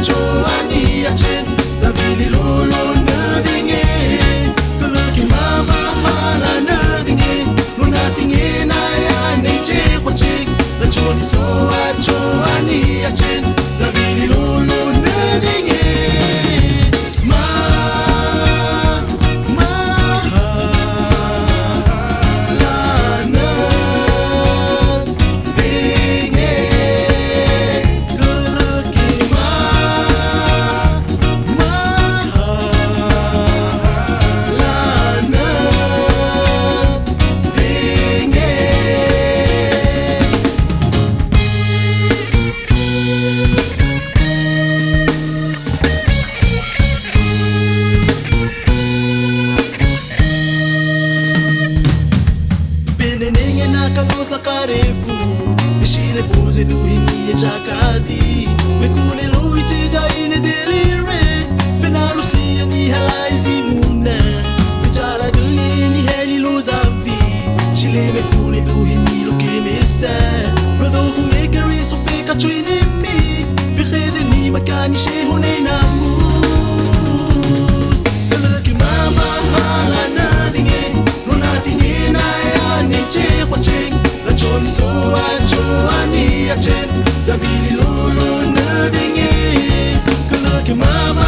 choani achen zavili lolo nadinge Kuluki mama hala nadinge Nuna tinge na ya neche kwa chik La choni soa choani achen zavili lolo nadinge Kakutla karefu Mishine puze du hini jakadi Mekune lui tija ine delire Fenalu siya ni halaizi muna Vijala duni ni heli luzavi Chile mekune du hini lo kemesa Brother humekari so feka chuini mi Vikhede ni makani shehune namus Kalaki mama hala nadinge No nadinge na ya neche kwa cheng La choni soa choani achen Zavili lolo nadinge Kalaki mama